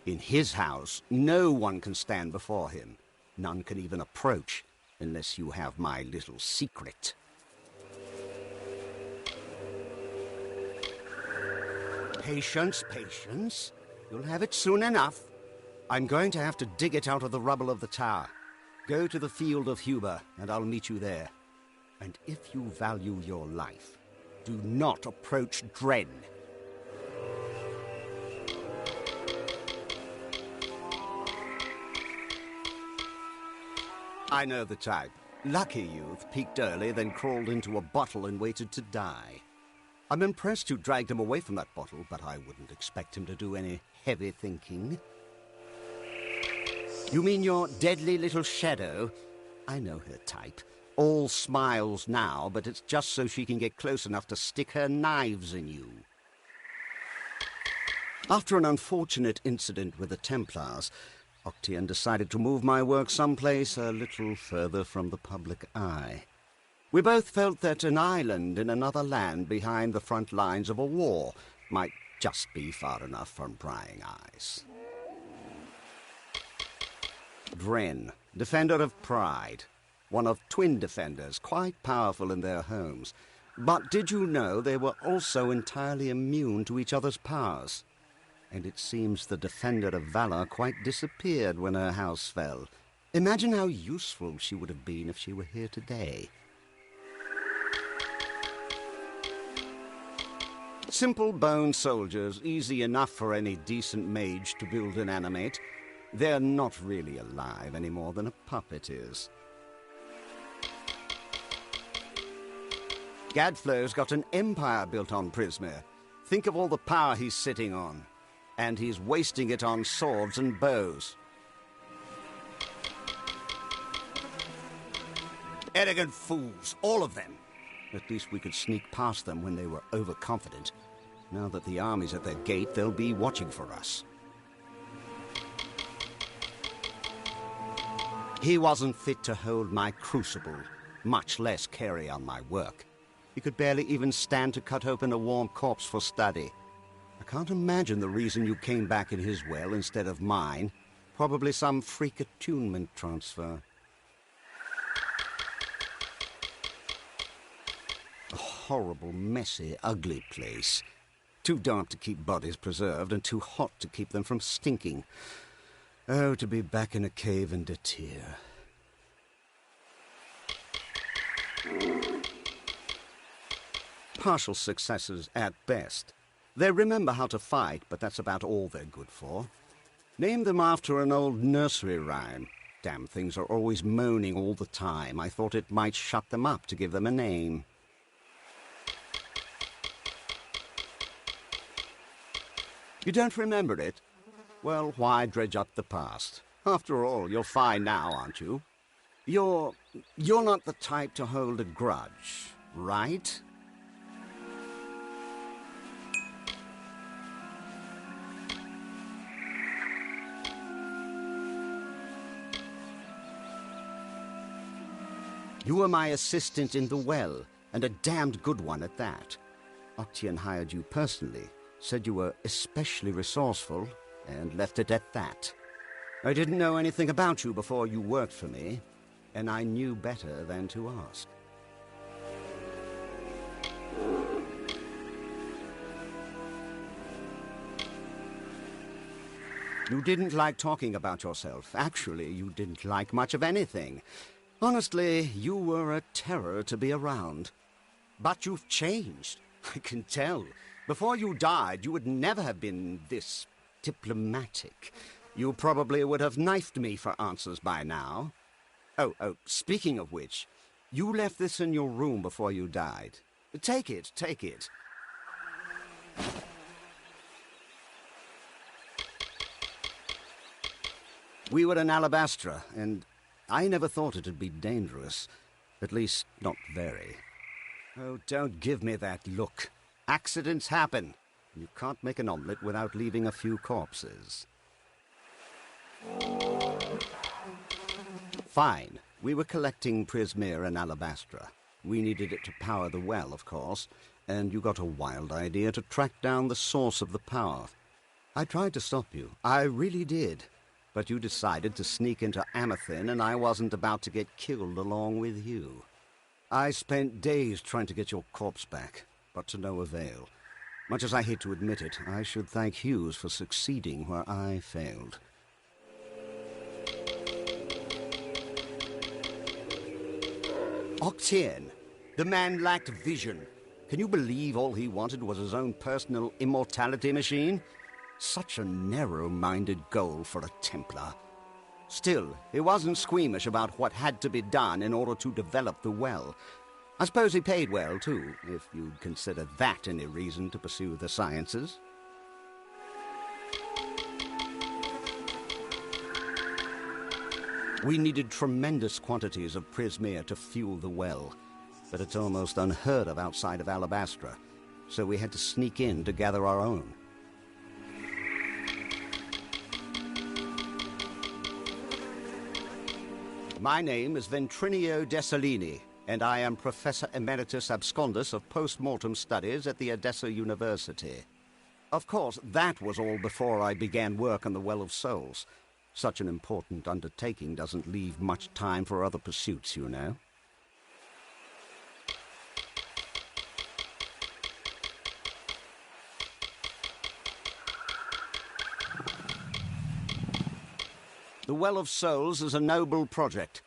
In his house, no one can stand before him. None can even approach, unless you have my little secret. Patience, patience. You'll have it soon enough. I'm going to have to dig it out of the rubble of the tower. Go to the field of Huber, and I'll meet you there. And if you value your life, do not approach Dren. I know the type. Lucky youth, peaked early, then crawled into a bottle and waited to die. I'm impressed you dragged him away from that bottle, but I wouldn't expect him to do any heavy thinking. You mean your deadly little shadow? I know her type. All smiles now, but it's just so she can get close enough to stick her knives in you. After an unfortunate incident with the Templars, Octian decided to move my work someplace a little further from the public eye. We both felt that an island in another land behind the front lines of a war might just be far enough from prying eyes. Dren, Defender of Pride. One of twin defenders, quite powerful in their homes. But did you know they were also entirely immune to each other's powers? And it seems the Defender of Valor quite disappeared when her house fell. Imagine how useful she would have been if she were here today. Simple bone soldiers, easy enough for any decent mage to build and animate. They're not really alive any more than a puppet is. Gadflow's got an empire built on Prismir. Think of all the power he's sitting on. And he's wasting it on swords and bows. Arrogant fools, all of them. At least we could sneak past them when they were overconfident. Now that the army's at their gate, they'll be watching for us. He wasn't fit to hold my crucible, much less carry on my work. He could barely even stand to cut open a warm corpse for study. I can't imagine the reason you came back in his well instead of mine. Probably some freak attunement transfer. A horrible, messy, ugly place. Too dark to keep bodies preserved and too hot to keep them from stinking. Oh, to be back in a cave in Datir. Partial successes at best. They remember how to fight, but that's about all they're good for. Named them after an old nursery rhyme. Damn things are always moaning all the time. I thought it might shut them up to give them a name. You don't remember it? Well, why dredge up the past? After all, you're fine now, aren't you? You're not the type to hold a grudge, right? You were my assistant in the well, and a damned good one at that. Octian hired you personally, said you were especially resourceful, and left it at that. I didn't know anything about you before you worked for me, and I knew better than to ask. You didn't like talking about yourself. Actually, you didn't like much of anything. Honestly, you were a terror to be around. But you've changed. I can tell. Before you died, you would never have been this diplomatic. You probably would have knifed me for answers by now. Oh, speaking of which, you left this in your room before you died. Take it, take it. We were in Alabastra, and I never thought it'd be dangerous. At least, not very. Oh, don't give me that look. Accidents happen. You can't make an omelette without leaving a few corpses. Fine. We were collecting Prismir and Alabastra. We needed it to power the well, of course. and you got a wild idea to track down the source of the power. I tried to stop you. I really did. But you decided to sneak into Amethyst, and I wasn't about to get killed along with you. I spent days trying to get your corpse back, but to no avail. Much as I hate to admit it, I should thank Hughes for succeeding where I failed. Octien, the man lacked vision. Can you believe all he wanted was his own personal immortality machine? Such a narrow-minded goal for a Templar. Still, he wasn't squeamish about what had to be done in order to develop the well. I suppose he paid well, too, if you'd consider that any reason to pursue the sciences. We needed tremendous quantities of prismere to fuel the well, but it's almost unheard of outside of Alabastra, so we had to sneak in to gather our own. My name is Ventrinio Desalini, and I am Professor Emeritus Abscondus of Post-Mortem Studies at the Odessa University. Of course, that was all before I began work on the Well of Souls. Such an important undertaking doesn't leave much time for other pursuits, you know. The Well of Souls is a noble project.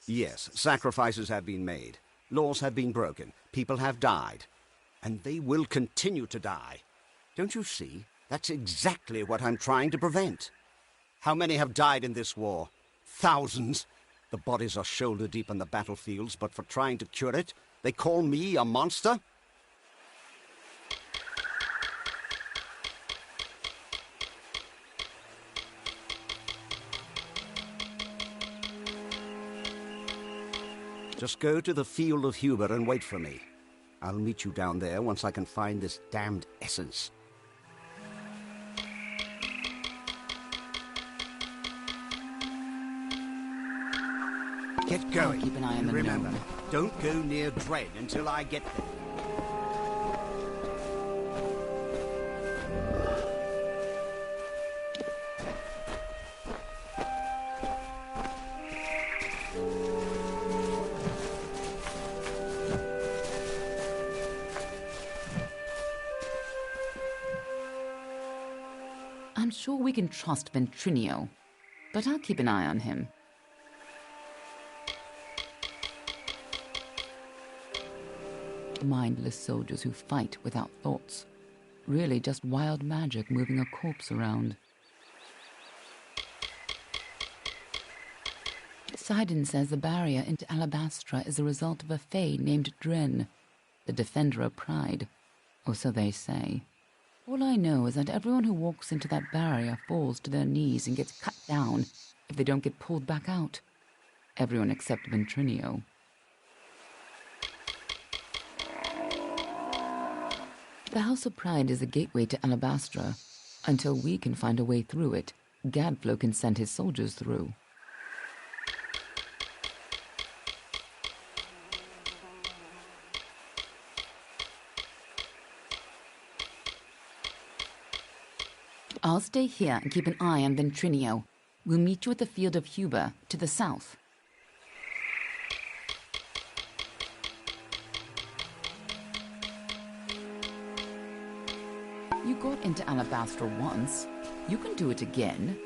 Yes, sacrifices have been made. Laws have been broken. People have died. And they will continue to die. Don't you see? That's exactly what I'm trying to prevent. How many have died in this war? Thousands. The bodies are shoulder deep in the battlefields, but for trying to cure it, they call me a monster? Just go to the field of Huber and wait for me. I'll meet you down there once I can find this damned essence. Get going. I'll keep an eye on the Remember, gnome. don't go near Dread until I get there. I'm sure we can trust Ventrinio, but I'll keep an eye on him. Mindless soldiers who fight without thoughts. Really just wild magic moving a corpse around. Sidon says the barrier into Alabastra is a result of a fae named Dren, the defender of pride, or so they say. All I know is that everyone who walks into that barrier falls to their knees and gets cut down if they don't get pulled back out. Everyone except Ventrinio. The House of Pride is a gateway to Alabastra. Until we can find a way through it, Gadflow can send his soldiers through. I'll stay here and keep an eye on Ventrinio. We'll meet you at the field of Huber, to the south. You got into Alabastra once. You can do it again.